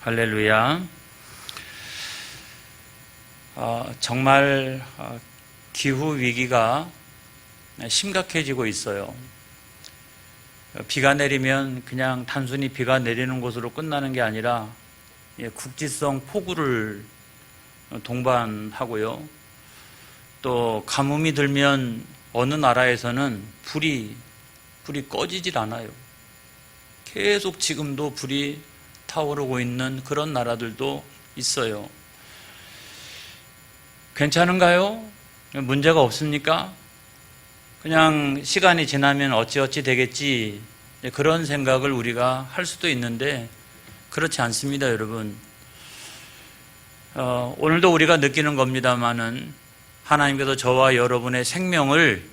할렐루야. 정말 기후 위기가 심각해지고 있어요. 비가 내리면 그냥 단순히 비가 내리는 것으로 끝나는 게 아니라 국지성 폭우를 동반하고요. 또 가뭄이 들면 어느 나라에서는 불이 꺼지질 않아요. 계속 지금도 불이 타오르고 있는 그런 나라들도 있어요. 괜찮은가요? 문제가 없습니까? 그냥 시간이 지나면 어찌어찌 되겠지, 그런 생각을 우리가 할 수도 있는데 그렇지 않습니다, 여러분. 오늘도 우리가 느끼는 겁니다마는 하나님께서 저와 여러분의 생명을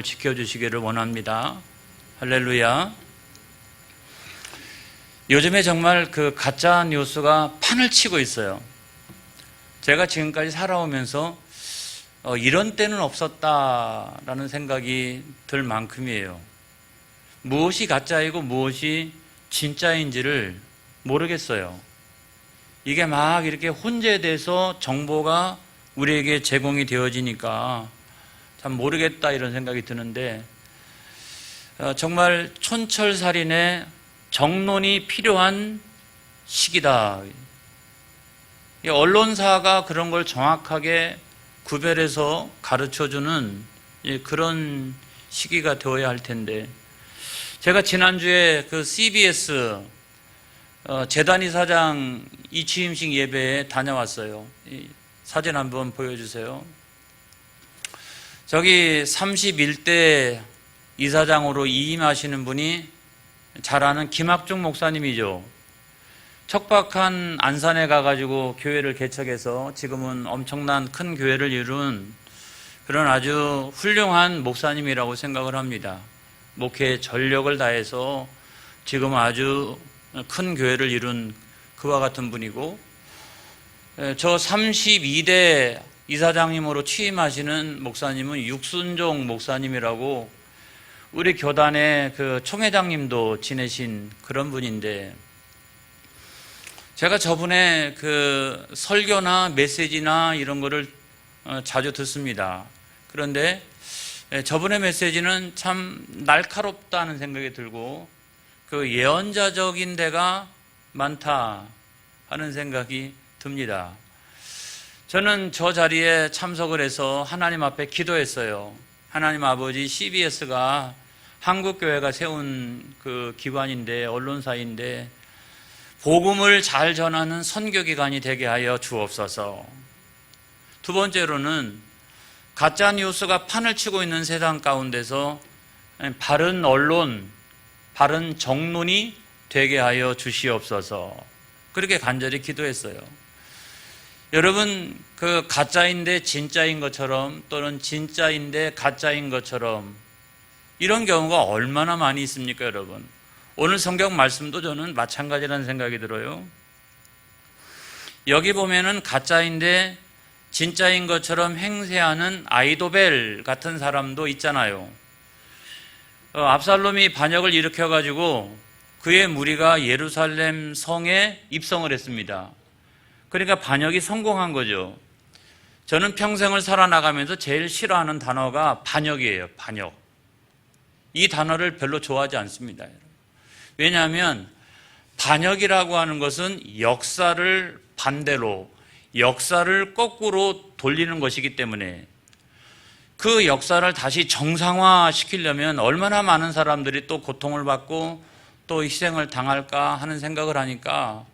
지켜주시기를 원합니다. 할렐루야. 요즘에 정말 그 가짜 뉴스가 판을 치고 있어요. 제가 지금까지 살아오면서 이런 때는 없었다라는 생각이 들 만큼이에요. 무엇이 가짜이고 무엇이 진짜인지를 모르겠어요. 이게 막 이렇게 혼재돼서 정보가 우리에게 제공이 되어지니까 참 모르겠다 이런 생각이 드는데, 정말 촌철살인의 정론이 필요한 시기다. 언론사가 그런 걸 정확하게 구별해서 가르쳐주는 그런 시기가 되어야 할 텐데, 제가 지난주에 그 CBS 재단 이사장 이취임식 예배에 다녀왔어요. 사진 한번 보여주세요. 저기 31대 이사장으로 이임하시는 분이 잘 아는 김학중 목사님이죠. 척박한 안산에 가가지고 교회를 개척해서 지금은 엄청난 큰 교회를 이룬 그런 아주 훌륭한 목사님이라고 생각을 합니다. 목회에 전력을 다해서 지금 아주 큰 교회를 이룬 그와 같은 분이고, 저 32대 이사장님으로 취임하시는 목사님은 육순종 목사님이라고 우리 교단의 그 총회장님도 지내신 그런 분인데, 제가 저분의 그 설교나 메시지나 이런 거를 자주 듣습니다. 그런데 저분의 메시지는 참 날카롭다는 생각이 들고 그 예언자적인 데가 많다 하는 생각이 듭니다. 저는 저 자리에 참석을 해서 하나님 앞에 기도했어요. 하나님 아버지, CBS가 한국교회가 세운 그 기관인데, 언론사인데 복음을 잘 전하는 선교기관이 되게 하여 주옵소서. 두 번째로는 가짜 뉴스가 판을 치고 있는 세상 가운데서 바른 언론, 바른 정론이 되게 하여 주시옵소서. 그렇게 간절히 기도했어요. 여러분, 그 가짜인데 진짜인 것처럼, 또는 진짜인데 가짜인 것처럼 이런 경우가 얼마나 많이 있습니까, 여러분? 오늘 성경 말씀도 저는 마찬가지라는 생각이 들어요. 여기 보면은 가짜인데 진짜인 것처럼 행세하는 아이도벨 같은 사람도 있잖아요. 압살롬이 반역을 일으켜가지고 그의 무리가 예루살렘 성에 입성을 했습니다. 그러니까 반역이 성공한 거죠. 저는 평생을 살아나가면서 제일 싫어하는 단어가 반역이에요. 반역. 이 단어를 별로 좋아하지 않습니다. 왜냐하면 반역이라고 하는 것은 역사를 반대로, 역사를 거꾸로 돌리는 것이기 때문에 그 역사를 다시 정상화시키려면 얼마나 많은 사람들이 또 고통을 받고 또 희생을 당할까 하는 생각을 하니까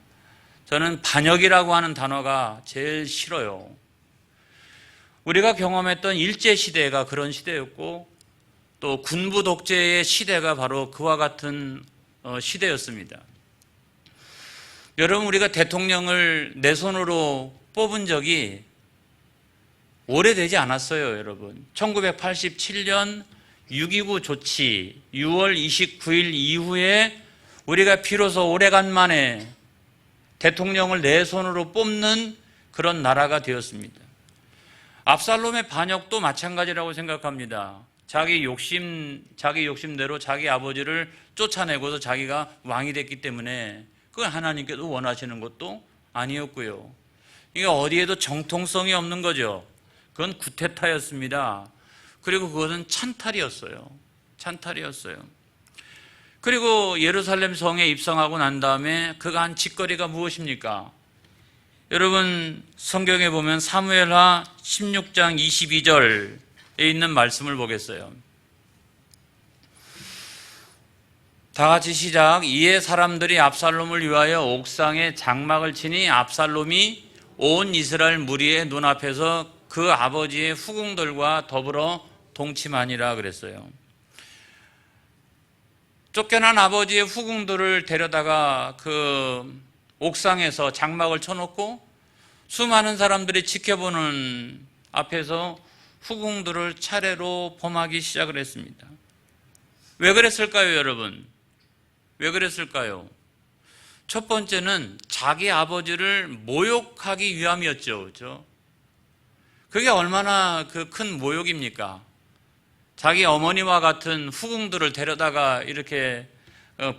저는 반역이라고 하는 단어가 제일 싫어요. 우리가 경험했던 일제시대가 그런 시대였고, 또 군부 독재의 시대가 바로 그와 같은 시대였습니다. 여러분, 우리가 대통령을 내 손으로 뽑은 적이 오래되지 않았어요, 여러분. 1987년 6.29 조치 6월 29일 이후에 우리가 비로소 오래간만에 대통령을 내 손으로 뽑는 그런 나라가 되었습니다. 압살롬의 반역도 마찬가지라고 생각합니다. 자기 욕심대로 자기 아버지를 쫓아내고서 자기가 왕이 됐기 때문에 그건 하나님께도 원하시는 것도 아니었고요. 이게 어디에도 정통성이 없는 거죠. 그건 구테타였습니다. 그리고 그것은 찬탈이었어요. 찬탈이었어요. 그리고 예루살렘 성에 입성하고 난 다음에 그가 한 짓거리가 무엇입니까? 여러분 성경에 보면 사무엘하 16장 22절에 있는 말씀을 보겠어요. 다 같이 시작. 이에 사람들이 압살롬을 위하여 옥상에 장막을 치니 압살롬이 온 이스라엘 무리의 눈앞에서 그 아버지의 후궁들과 더불어 동침하니라 그랬어요. 쫓겨난 아버지의 후궁들을 데려다가 그 옥상에서 장막을 쳐놓고 수많은 사람들이 지켜보는 앞에서 후궁들을 차례로 범하기 시작을 했습니다. 왜 그랬을까요, 여러분? 왜 그랬을까요? 첫 번째는 자기 아버지를 모욕하기 위함이었죠. 그렇죠? 그게 얼마나 그 큰 모욕입니까? 자기 어머니와 같은 후궁들을 데려다가 이렇게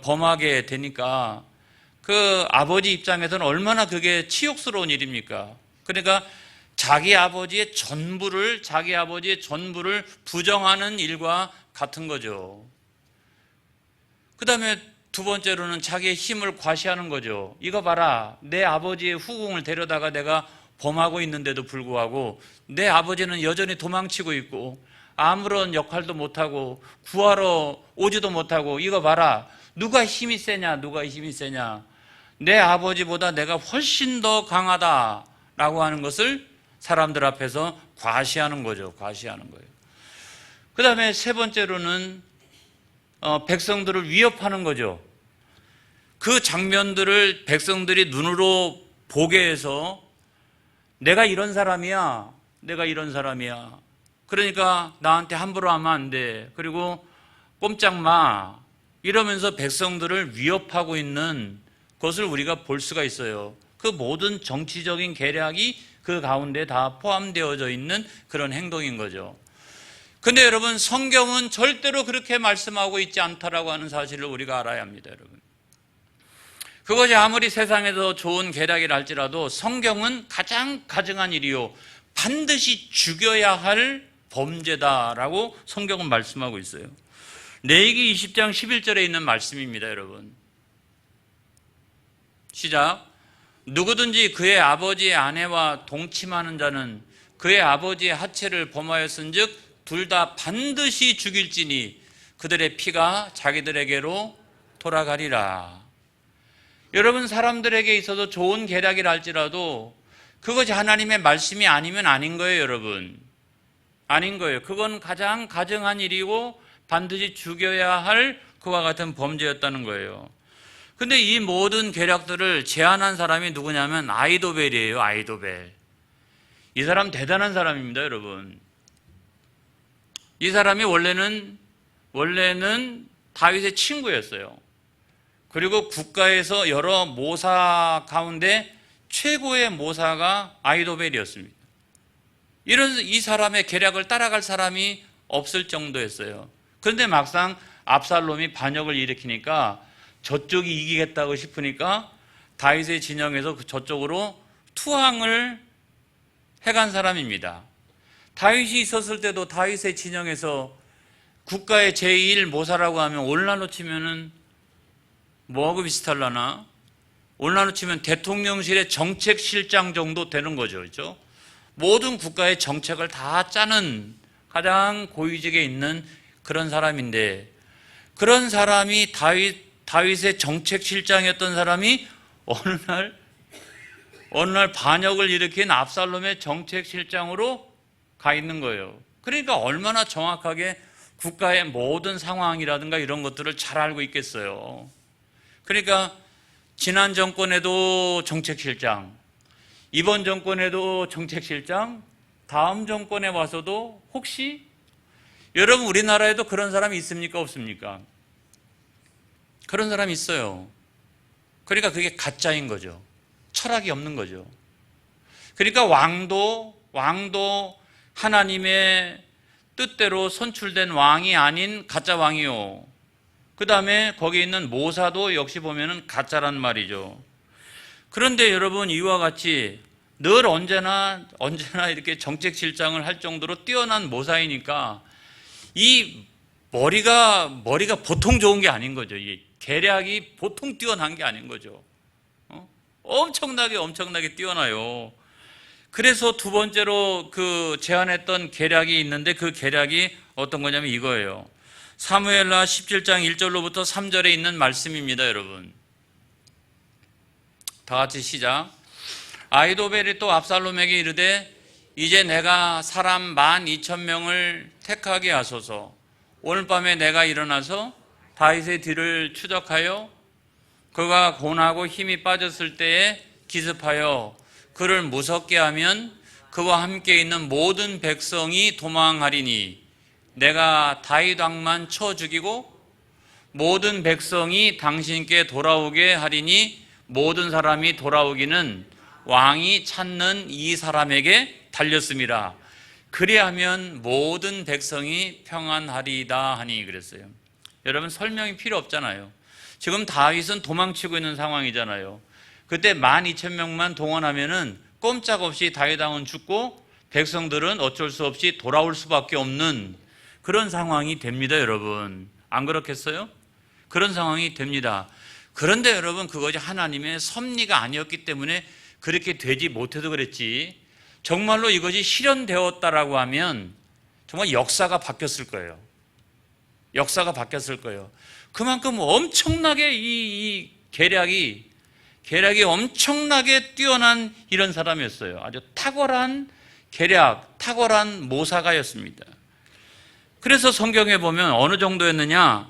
범하게 되니까 그 아버지 입장에서는 얼마나 그게 치욕스러운 일입니까? 그러니까 자기 아버지의 전부를 부정하는 일과 같은 거죠. 그 다음에 두 번째로는 자기의 힘을 과시하는 거죠. 이거 봐라, 내 아버지의 후궁을 데려다가 내가 범하고 있는데도 불구하고 내 아버지는 여전히 도망치고 있고 아무런 역할도 못하고 구하러 오지도 못하고, 이거 봐라, 누가 힘이 세냐, 누가 힘이 세냐, 내 아버지보다 내가 훨씬 더 강하다라고 하는 것을 사람들 앞에서 과시하는 거죠. 과시하는 거예요. 그 다음에 세 번째로는 백성들을 위협하는 거죠. 그 장면들을 백성들이 눈으로 보게 해서 내가 이런 사람이야, 내가 이런 사람이야, 그러니까 나한테 함부로 하면 안 돼, 그리고 꼼짝 마, 이러면서 백성들을 위협하고 있는 것을 우리가 볼 수가 있어요. 그 모든 정치적인 계략이 그 가운데 다 포함되어져 있는 그런 행동인 거죠. 근데 여러분, 성경은 절대로 그렇게 말씀하고 있지 않다라고 하는 사실을 우리가 알아야 합니다, 여러분. 그것이 아무리 세상에서 좋은 계략이라 할지라도 성경은 가장 가증한 일이요, 반드시 죽여야 할 범죄다라고 성경은 말씀하고 있어요. 레위기 20장 11절에 있는 말씀입니다, 여러분. 시작. 누구든지 그의 아버지의 아내와 동침하는 자는 그의 아버지의 하체를 범하였은즉 둘 다 반드시 죽일지니 그들의 피가 자기들에게로 돌아가리라. 여러분, 사람들에게 있어서 좋은 계략이라 할지라도 그것이 하나님의 말씀이 아니면 아닌 거예요, 여러분. 아닌 거예요. 그건 가장 가증한 일이고 반드시 죽여야 할 그와 같은 범죄였다는 거예요. 근데 이 모든 계략들을 제안한 사람이 누구냐면 아히도벨이에요. 아히도벨. 이 사람 대단한 사람입니다, 여러분. 이 사람이 원래는 다윗의 친구였어요. 그리고 국가에서 여러 모사 가운데 최고의 모사가 아히도벨이었습니다. 이 사람의 계략을 따라갈 사람이 없을 정도였어요. 그런데 막상 압살롬이 반역을 일으키니까 저쪽이 이기겠다고 싶으니까 다윗의 진영에서 저쪽으로 투항을 해간 사람입니다. 다윗이 있었을 때도 다윗의 진영에서 국가의 제1모사라고 하면 오늘날로 치면은 뭐하고 비슷하려나? 오늘날로 치면 대통령실의 정책실장 정도 되는 거죠. 그렇죠? 모든 국가의 정책을 다 짜는 가장 고위직에 있는 그런 사람인데, 그런 사람이 다윗의 정책실장이었던 사람이 어느 날 반역을 일으킨 압살롬의 정책실장으로 가 있는 거예요. 그러니까 얼마나 정확하게 국가의 모든 상황이라든가 이런 것들을 잘 알고 있겠어요. 그러니까 지난 정권에도 정책실장, 이번 정권에도 정책실장, 다음 정권에 와서도 혹시, 여러분 우리나라에도 그런 사람이 있습니까, 없습니까? 그런 사람이 있어요. 그러니까 그게 가짜인 거죠. 철학이 없는 거죠. 그러니까 왕도 하나님의 뜻대로 선출된 왕이 아닌 가짜 왕이요. 그 다음에 거기 있는 모사도 역시 보면은 가짜란 말이죠. 그런데 여러분, 이와 같이 늘 언제나 이렇게 정책실장을 할 정도로 뛰어난 모사이니까 이 머리가 보통 좋은 게 아닌 거죠. 이 계략이 보통 뛰어난 게 아닌 거죠. 엄청나게 뛰어나요. 그래서 두 번째로 그 제안했던 계략이 있는데, 그 계략이 어떤 거냐면 이거예요. 사무엘하 17장 1절로부터 3절에 있는 말씀입니다, 여러분. 다 같이 시작. 아히도벨이 또 압살롬에게 이르되 이제 내가 사람 12,000명을 택하게 하소서. 오늘 밤에 내가 일어나서 다윗의 뒤를 추적하여 그가 고나고 힘이 빠졌을 때에 기습하여 그를 무섭게 하면 그와 함께 있는 모든 백성이 도망하리니 내가 다윗 왕만 쳐 죽이고 모든 백성이 당신께 돌아오게 하리니 모든 사람이 돌아오기는 왕이 찾는 이 사람에게 달렸습니다. 그리하면 모든 백성이 평안하리이다 하니 그랬어요. 여러분, 설명이 필요 없잖아요. 지금 다윗은 도망치고 있는 상황이잖아요. 그때 12,000명만 동원하면은 꼼짝없이 다윗 왕은 죽고 백성들은 어쩔 수 없이 돌아올 수밖에 없는 그런 상황이 됩니다, 여러분. 안 그렇겠어요? 그런 상황이 됩니다. 그런데 여러분, 그것이 하나님의 섭리가 아니었기 때문에 그렇게 되지 못해도 그랬지, 정말로 이것이 실현되었다라고 하면 정말 역사가 바뀌었을 거예요. 역사가 바뀌었을 거예요. 그만큼 엄청나게 이 계략이 엄청나게 뛰어난 이런 사람이었어요. 아주 탁월한 계략, 탁월한 모사가였습니다. 그래서 성경에 보면 어느 정도였느냐,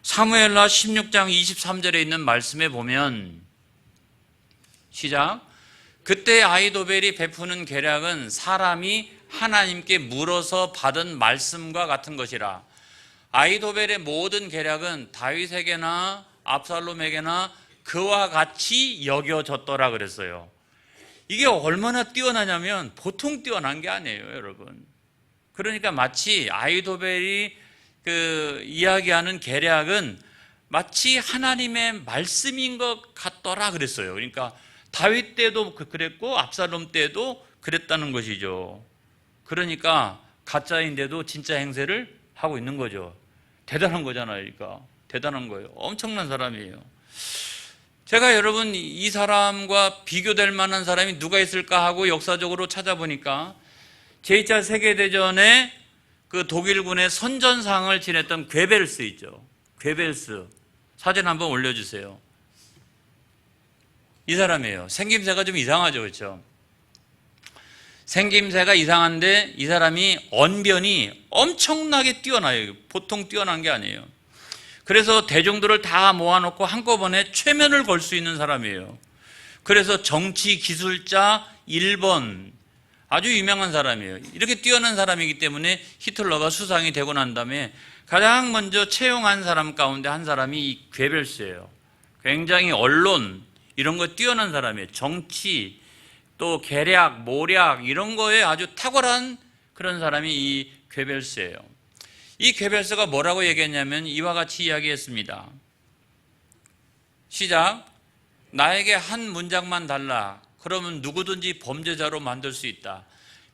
사무엘하 16장 23절에 있는 말씀에 보면 시작. 그때 아히도벨이 베푸는 계략은 사람이 하나님께 물어서 받은 말씀과 같은 것이라. 아히도벨의 모든 계략은 다윗에게나 압살롬에게나 그와 같이 여겨졌더라 그랬어요. 이게 얼마나 뛰어나냐면 보통 뛰어난 게 아니에요, 여러분. 그러니까 마치 아히도벨이 이야기하는 계략은 마치 하나님의 말씀인 것 같더라 그랬어요. 그러니까 다윗 때도 그랬고 압살롬 때도 그랬다는 것이죠. 그러니까 가짜인데도 진짜 행세를 하고 있는 거죠. 대단한 거잖아요. 그러니까 대단한 거예요. 엄청난 사람이에요. 제가 여러분, 이 사람과 비교될 만한 사람이 누가 있을까 하고 역사적으로 찾아보니까 제2차 세계대전에 그 독일군의 선전상을 지냈던 괴벨스 있죠. 괴벨스. 사진 한번 올려주세요. 이 사람이에요. 생김새가 좀 이상하죠, 그렇죠? 생김새가 이상한데 이 사람이 언변이 엄청나게 뛰어나요. 보통 뛰어난 게 아니에요. 그래서 대중들을 다 모아놓고 한꺼번에 최면을 걸 수 있는 사람이에요. 그래서 정치 기술자 1번, 아주 유명한 사람이에요. 이렇게 뛰어난 사람이기 때문에 히틀러가 수상이 되고 난 다음에 가장 먼저 채용한 사람 가운데 한 사람이 이 괴벨스예요. 굉장히 언론 이런 거 뛰어난 사람이에요. 정치, 또 계략, 모략 이런 거에 아주 탁월한 그런 사람이 이 괴벨스예요. 이 괴벨스가 뭐라고 얘기했냐면 이와 같이 이야기했습니다. 시작. 나에게 한 문장만 달라. 그러면 누구든지 범죄자로 만들 수 있다.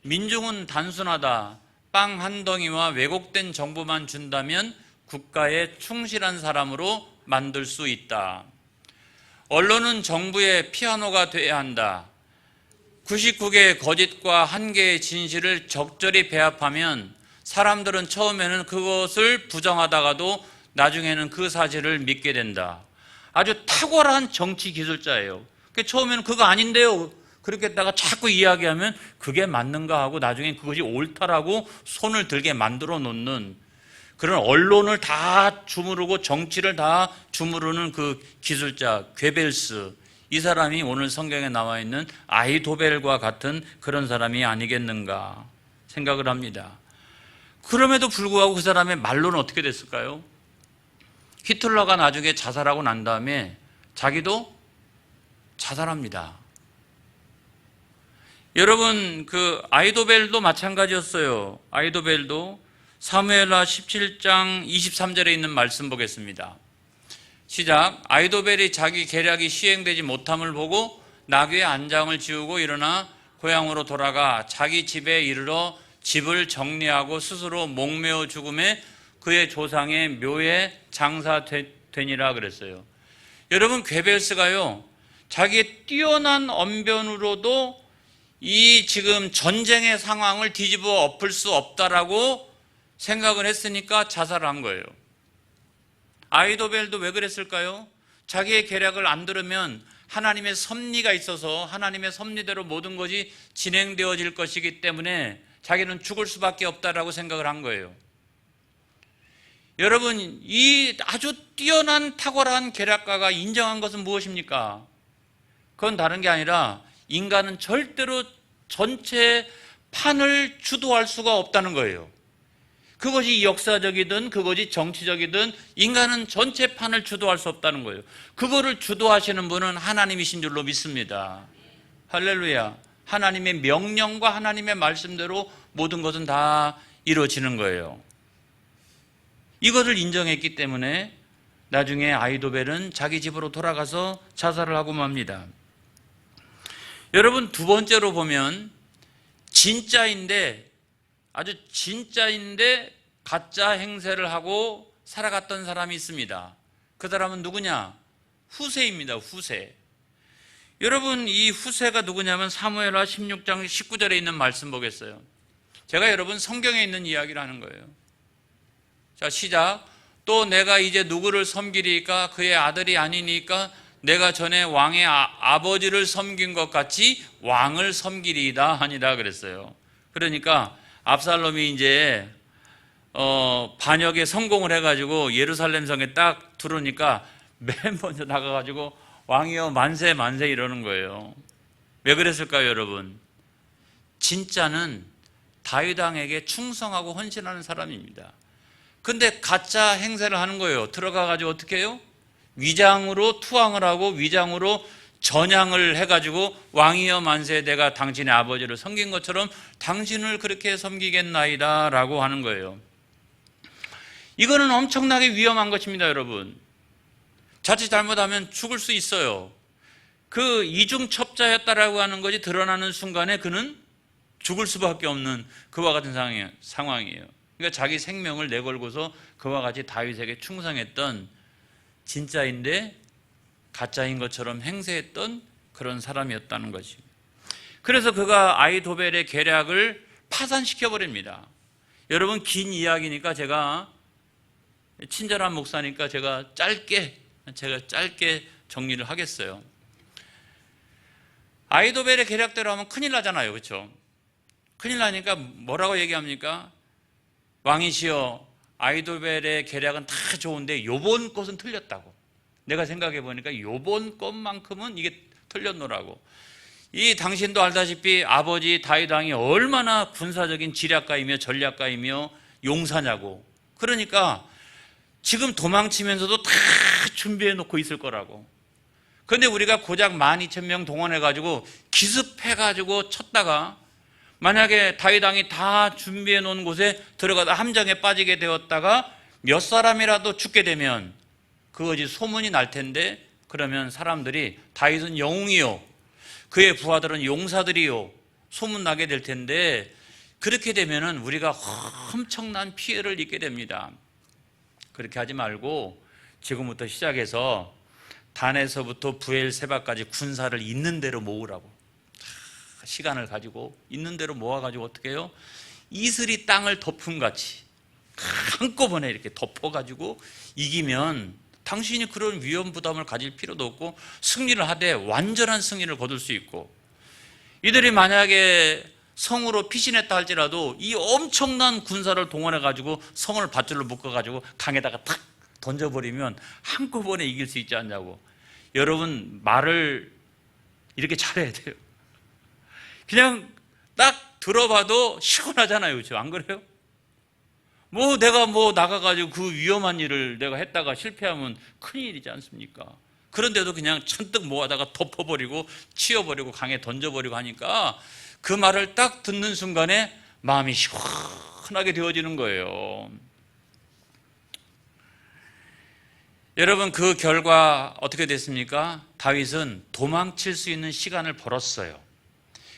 민중은 단순하다. 빵 한 덩이와 왜곡된 정보만 준다면 국가에 충실한 사람으로 만들 수 있다. 언론은 정부의 피아노가 돼야 한다. 99개의 거짓과 1개의 진실을 적절히 배합하면 사람들은 처음에는 그것을 부정하다가도 나중에는 그 사실을 믿게 된다. 아주 탁월한 정치 기술자예요. 처음에는 그거 아닌데요. 그렇게 했다가 자꾸 이야기하면 그게 맞는가 하고 나중에 그것이 옳다라고 손을 들게 만들어 놓는 그런 언론을 다 주무르고 정치를 다 주무르는 그 기술자 괴벨스. 이 사람이 오늘 성경에 나와 있는 아히도벨과 같은 그런 사람이 아니겠는가 생각을 합니다. 그럼에도 불구하고 그 사람의 말로는 어떻게 됐을까요? 히틀러가 나중에 자살하고 난 다음에 자기도 자살합니다. 여러분, 그 아히도벨도 마찬가지였어요. 아히도벨도 사무엘하 17장 23절에 있는 말씀 보겠습니다. 시작. 아이도벨이 자기 계략이 시행되지 못함을 보고 나귀의 안장을 지우고 일어나 고향으로 돌아가 자기 집에 이르러 집을 정리하고 스스로 목매어 죽음에 그의 조상의 묘에 장사되니라 그랬어요. 여러분, 괴벨스가요, 자기의 뛰어난 언변으로도 이 지금 전쟁의 상황을 뒤집어 엎을 수 없다라고 생각을 했으니까 자살을 한 거예요. 아이도벨도 왜 그랬을까요? 자기의 계략을 안 들으면 하나님의 섭리가 있어서 하나님의 섭리대로 모든 것이 진행되어질 것이기 때문에 자기는 죽을 수밖에 없다라고 생각을 한 거예요. 여러분, 이 아주 뛰어난 탁월한 계략가가 인정한 것은 무엇입니까? 그건 다른 게 아니라 인간은 절대로 전체 판을 주도할 수가 없다는 거예요. 그것이 역사적이든 그것이 정치적이든 인간은 전체 판을 주도할 수 없다는 거예요. 그거를 주도하시는 분은 하나님이신 줄로 믿습니다. 할렐루야. 하나님의 명령과 하나님의 말씀대로 모든 것은 다 이루어지는 거예요. 이것을 인정했기 때문에 나중에 아이도벨은 자기 집으로 돌아가서 자살을 하고 맙니다. 여러분, 두 번째로 보면 아주 진짜인데 가짜 행세를 하고 살아갔던 사람이 있습니다. 그 사람은 누구냐? 후세입니다. 후세. 여러분, 이 후세가 누구냐면 사무엘하 16장 19절에 있는 말씀 보겠어요. 제가 여러분 성경에 있는 이야기를 하는 거예요. 자, 시작. 또 내가 이제 누구를 섬기리까? 그의 아들이 아니니까 내가 전에 왕의 아버지를 섬긴 것 같이 왕을 섬기리이다 하니라 그랬어요. 그러니까 압살롬이 이제 반역에 성공을 해가지고 예루살렘 성에 딱 들어오니까 맨 먼저 나가가지고 왕이여 만세 만세 이러는 거예요. 왜 그랬을까요, 여러분? 진짜는 다윗 왕에게 충성하고 헌신하는 사람입니다. 근데 가짜 행세를 하는 거예요. 들어가가지고 어떻게 해요? 위장으로 투항을 하고 위장으로 전향을 해가지고 왕이여 만세 내가 당신의 아버지를 섬긴 것처럼 당신을 그렇게 섬기겠나이다 라고 하는 거예요. 이거는 엄청나게 위험한 것입니다, 여러분. 자칫 잘못하면 죽을 수 있어요. 그 이중첩자였다라고 하는 것이 드러나는 순간에 그는 죽을 수밖에 없는 그와 같은 상황이에요. 그러니까 자기 생명을 내걸고서 그와 같이 다윗에게 충성했던 진짜인데 가짜인 것처럼 행세했던 그런 사람이었다는 것이. 그래서 그가 아이도벨의 계략을 파산시켜버립니다. 여러분, 긴 이야기니까 제가 친절한 목사니까 제가 짧게 정리를 하겠어요. 아이도벨의 계략대로 하면 큰일 나잖아요. 그렇죠? 큰일 나니까 뭐라고 얘기합니까? 왕이시여, 아이도벨의 계략은 다 좋은데 요번 것은 틀렸다고. 내가 생각해 보니까 요번 것만큼은 이게 틀렸노라고. 이 당신도 알다시피 아버지 다윗 왕이 얼마나 군사적인 지략가이며 전략가이며 용사냐고. 그러니까 지금 도망치면서도 다 준비해 놓고 있을 거라고. 그런데 우리가 고작 12,000명 동원해가지고 기습해가지고 쳤다가 만약에 다윗 왕이 다 준비해 놓은 곳에 들어가다 함정에 빠지게 되었다가 몇 사람이라도 죽게 되면 그것이 소문이 날 텐데, 그러면 사람들이 다윗은 영웅이요, 그의 부하들은 용사들이요 소문나게 될 텐데, 그렇게 되면은 우리가 엄청난 피해를 입게 됩니다. 그렇게 하지 말고 지금부터 시작해서 단에서부터 부엘세바까지 군사를 있는 대로 모으라고. 시간을 가지고 있는 대로 모아가지고 어떻게 해요? 이슬이 땅을 덮음같이 한꺼번에 이렇게 덮어가지고 이기면 당신이 그런 위험 부담을 가질 필요도 없고 승리를 하되 완전한 승리를 거둘 수 있고, 이들이 만약에 성으로 피신했다 할지라도 이 엄청난 군사를 동원해가지고 성을 밧줄로 묶어가지고 강에다가 탁 던져버리면 한꺼번에 이길 수 있지 않냐고. 여러분, 말을 이렇게 잘해야 돼요. 그냥 딱 들어봐도 시원하잖아요. 그렇죠? 안 그래요? 내가 나가가지고 그 위험한 일을 내가 했다가 실패하면 큰일이지 않습니까? 그런데도 그냥 천뜩 모아다가 덮어버리고 치워버리고 강에 던져버리고 하니까 그 말을 딱 듣는 순간에 마음이 시원하게 되어지는 거예요. 여러분, 그 결과 어떻게 됐습니까? 다윗은 도망칠 수 있는 시간을 벌었어요.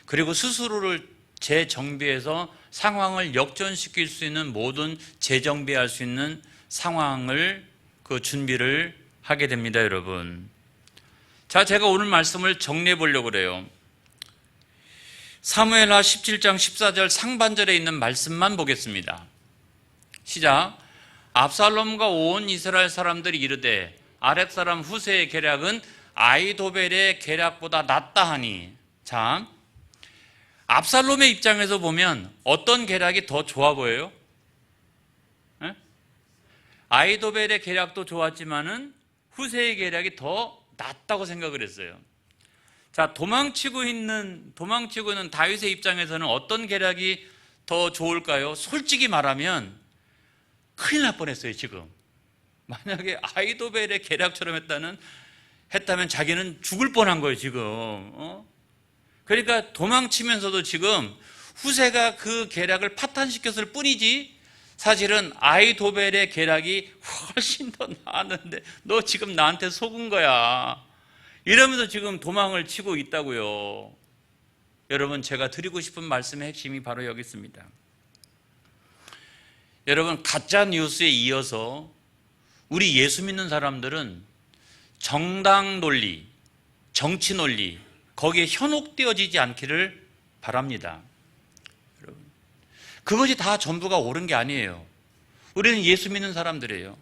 그리고 스스로를 재정비해서 상황을 역전시킬 수 있는 모든 재정비할 수 있는 상황을 그 준비를 하게 됩니다, 여러분. 자, 제가 오늘 말씀을 정리해 보려고 그래요. 사무엘하 17장 14절 상반절에 있는 말씀만 보겠습니다. 시작. 압살롬과 온 이스라엘 사람들이 이르되 아렛 사람 후세의 계략은 아히도벨의 계략보다 낫다 하니. 자, 압살롬의 입장에서 보면 어떤 계략이 더 좋아 보여요? 에? 아히도벨의 계략도 좋았지만은 후세의 계략이 더 낫다고 생각을 했어요. 자, 도망치고 있는 다윗의 입장에서는 어떤 계략이 더 좋을까요? 솔직히 말하면 큰일 날 뻔했어요. 지금 만약에 아히도벨의 계략처럼 했다면 자기는 죽을 뻔한 거예요. 지금 그러니까 도망치면서도 지금 후세가 그 계략을 파탄시켰을 뿐이지 사실은 아히도벨의 계략이 훨씬 더 나았는데 너 지금 나한테 속은 거야, 이러면서 지금 도망을 치고 있다고요. 여러분, 제가 드리고 싶은 말씀의 핵심이 바로 여기 있습니다. 여러분, 가짜 뉴스에 이어서 우리 예수 믿는 사람들은 정당 논리, 정치 논리, 거기에 현혹되어지지 않기를 바랍니다. 여러분, 그것이 다 전부가 옳은 게 아니에요. 우리는 예수 믿는 사람들이에요.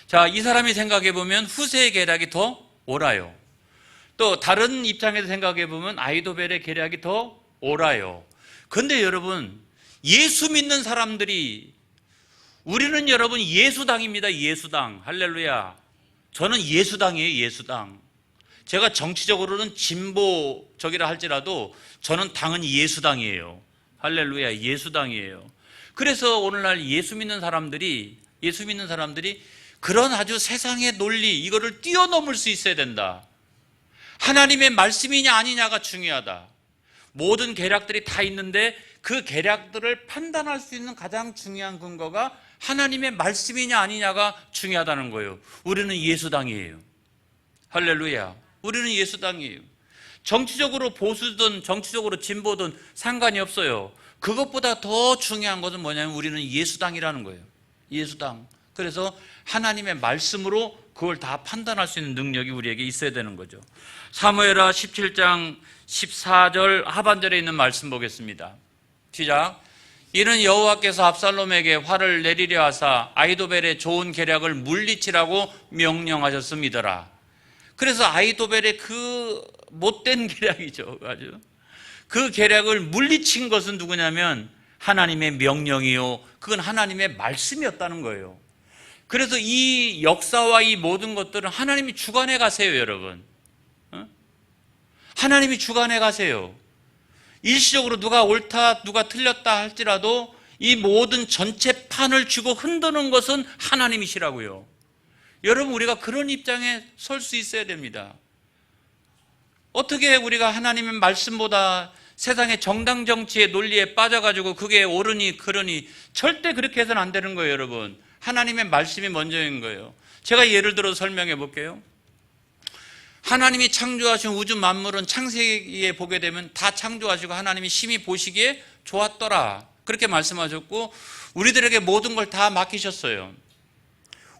자, 이 사람이 생각해 보면 후세의 계략이 더 옳아요. 또 다른 입장에서 생각해 보면 아히도벨의 계략이 더 옳아요. 그런데 여러분, 예수 믿는 사람들이, 우리는 여러분 예수당입니다. 예수당. 할렐루야. 저는 예수당이에요. 예수당. 제가 정치적으로는 진보적이라 할지라도 저는 당은 예수당이에요. 할렐루야. 예수당이에요. 그래서 오늘날 예수 믿는 사람들이 그런 아주 세상의 논리, 이거를 뛰어넘을 수 있어야 된다. 하나님의 말씀이냐 아니냐가 중요하다. 모든 계략들이 다 있는데 그 계략들을 판단할 수 있는 가장 중요한 근거가 하나님의 말씀이냐 아니냐가 중요하다는 거예요. 우리는 예수당이에요. 할렐루야. 우리는 예수당이에요. 정치적으로 보수든 정치적으로 진보든 상관이 없어요. 그것보다 더 중요한 것은 뭐냐면 우리는 예수당이라는 거예요. 예수당. 그래서 하나님의 말씀으로 그걸 다 판단할 수 있는 능력이 우리에게 있어야 되는 거죠. 사무엘하 17장 14절 하반절에 있는 말씀 보겠습니다. 시작. 이는 여호와께서 압살롬에게 화를 내리려 하사 아히도벨의 좋은 계략을 물리치라고 명령하셨음이더라. 그래서 아히도벨의 그 못된 계략이죠. 아주 그 계략을 물리친 것은 누구냐면 하나님의 명령이요, 그건 하나님의 말씀이었다는 거예요. 그래서 이 역사와 이 모든 것들은 하나님이 주관해 가세요. 여러분, 하나님이 주관해 가세요. 일시적으로 누가 옳다 누가 틀렸다 할지라도 이 모든 전체 판을 쥐고 흔드는 것은 하나님이시라고요. 여러분, 우리가 그런 입장에 설 수 있어야 됩니다. 어떻게 우리가 하나님의 말씀보다 세상의 정당 정치의 논리에 빠져가지고 그게 옳으니 그러니, 절대 그렇게 해서는 안 되는 거예요. 여러분, 하나님의 말씀이 먼저인 거예요. 제가 예를 들어 설명해 볼게요. 하나님이 창조하신 우주 만물은 창세기에 보게 되면 다 창조하시고 하나님이 심히 보시기에 좋았더라, 그렇게 말씀하셨고 우리들에게 모든 걸 다 맡기셨어요.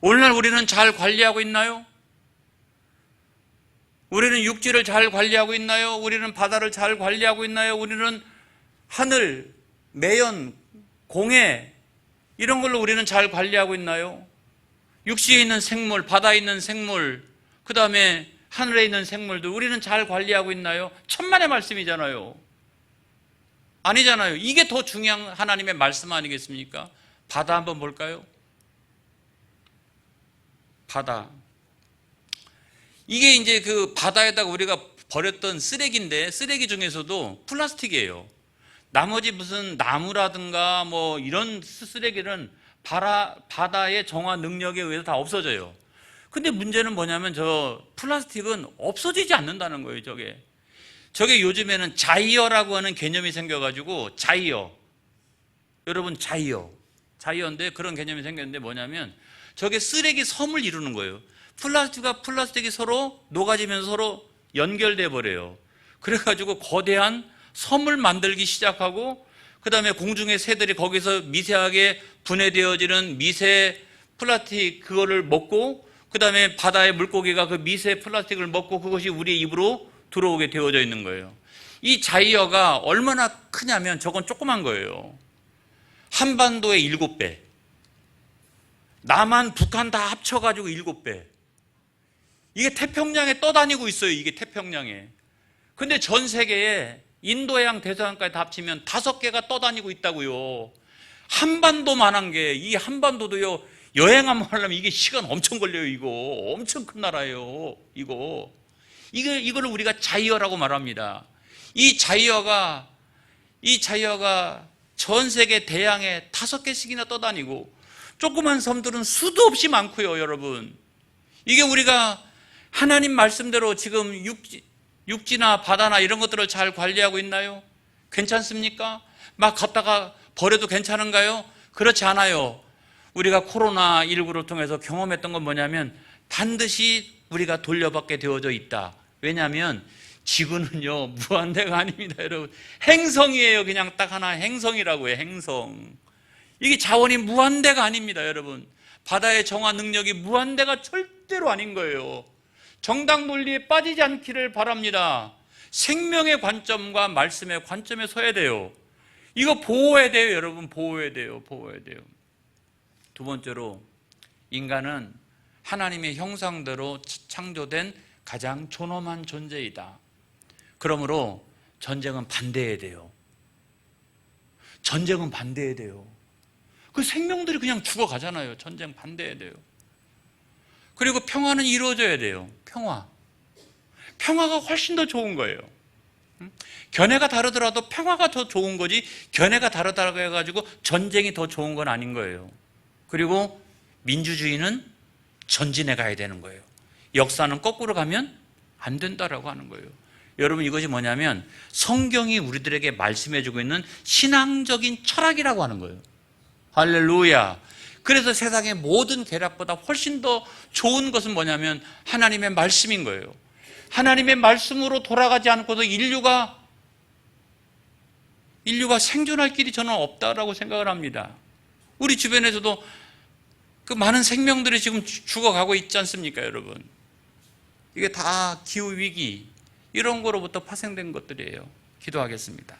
오늘날 우리는 잘 관리하고 있나요? 우리는 육지를 잘 관리하고 있나요? 우리는 바다를 잘 관리하고 있나요? 우리는 하늘, 매연, 공해, 이런 걸로 우리는 잘 관리하고 있나요? 육지에 있는 생물, 바다에 있는 생물, 그 다음에 하늘에 있는 생물들, 우리는 잘 관리하고 있나요? 천만의 말씀이잖아요. 아니잖아요. 이게 더 중요한 하나님의 말씀 아니겠습니까? 바다 한번 볼까요? 바다. 이게 이제 그 바다에다가 우리가 버렸던 쓰레기인데, 쓰레기 중에서도 플라스틱이에요. 나머지 무슨 나무라든가 뭐 이런 쓰레기는 바다의 정화 능력에 의해서 다 없어져요. 근데 문제는 뭐냐면 저 플라스틱은 없어지지 않는다는 거예요. 저게 요즘에는 자이어라고 하는 개념이 생겨가지고, 자이어, 여러분, 자이어인데 그런 개념이 생겼는데 뭐냐면 저게 쓰레기 섬을 이루는 거예요. 플라스틱이 서로 녹아지면서 서로 연결돼 버려요. 그래가지고 거대한 섬을 만들기 시작하고, 그 다음에 공중의 새들이 거기서 미세하게 분해되어지는 미세 플라스틱 그거를 먹고, 그 다음에 바다의 물고기가 그 미세 플라스틱을 먹고 그것이 우리의 입으로 들어오게 되어져 있는 거예요. 이 자이어가 얼마나 크냐면 저건 조그만 거예요. 한반도의 7배, 남한, 북한 다 합쳐가지고 7배. 이게 태평양에 떠다니고 있어요. 이게 태평양에. 근데 전 세계에 인도양, 대서양까지 다 합치면 5개가 떠다니고 있다고요. 한반도만한 게, 이 한반도도요, 여행 한번 하려면 이게 시간 엄청 걸려요. 이거 엄청 큰 나라예요. 이거를 우리가 자이어라고 말합니다. 이 자이어가 전 세계 대양에 5개씩이나 떠다니고, 조그만 섬들은 수도 없이 많고요. 여러분, 이게 우리가 하나님 말씀대로 지금 육지나 바다나 이런 것들을 잘 관리하고 있나요? 괜찮습니까? 막 갖다가 버려도 괜찮은가요? 그렇지 않아요. 우리가 코로나19를 통해서 경험했던 건 뭐냐면 반드시 우리가 돌려받게 되어져 있다. 왜냐하면 지구는요, 무한대가 아닙니다. 여러분, 행성이에요. 그냥 딱 하나 행성이라고 해요. 행성. 이게 자원이 무한대가 아닙니다. 여러분, 바다의 정화 능력이 무한대가 절대로 아닌 거예요. 정당 논리에 빠지지 않기를 바랍니다. 생명의 관점과 말씀의 관점에 서야 돼요. 이거 보호해야 돼요. 여러분, 보호해야 돼요. 두 번째로, 인간은 하나님의 형상대로 창조된 가장 존엄한 존재이다. 그러므로 전쟁은 반대해야 돼요. 그 생명들이 그냥 죽어가잖아요. 전쟁 반대해야 돼요. 그리고 평화는 이루어져야 돼요. 평화가 훨씬 더 좋은 거예요. 견해가 다르더라도 평화가 더 좋은 거지, 견해가 다르다고 해가지고 전쟁이 더 좋은 건 아닌 거예요. 그리고 민주주의는 전진해 가야 되는 거예요. 역사는 거꾸로 가면 안 된다라고 하는 거예요. 여러분, 이것이 뭐냐면 성경이 우리들에게 말씀해주고 있는 신앙적인 철학이라고 하는 거예요. 할렐루야. 그래서 세상의 모든 계략보다 훨씬 더 좋은 것은 뭐냐면 하나님의 말씀인 거예요. 하나님의 말씀으로 돌아가지 않고서 인류가 생존할 길이 저는 없다라고 생각을 합니다. 우리 주변에서도 그 많은 생명들이 지금 죽어가고 있지 않습니까, 여러분? 이게 다 기후위기, 이런 거로부터 파생된 것들이에요. 기도하겠습니다.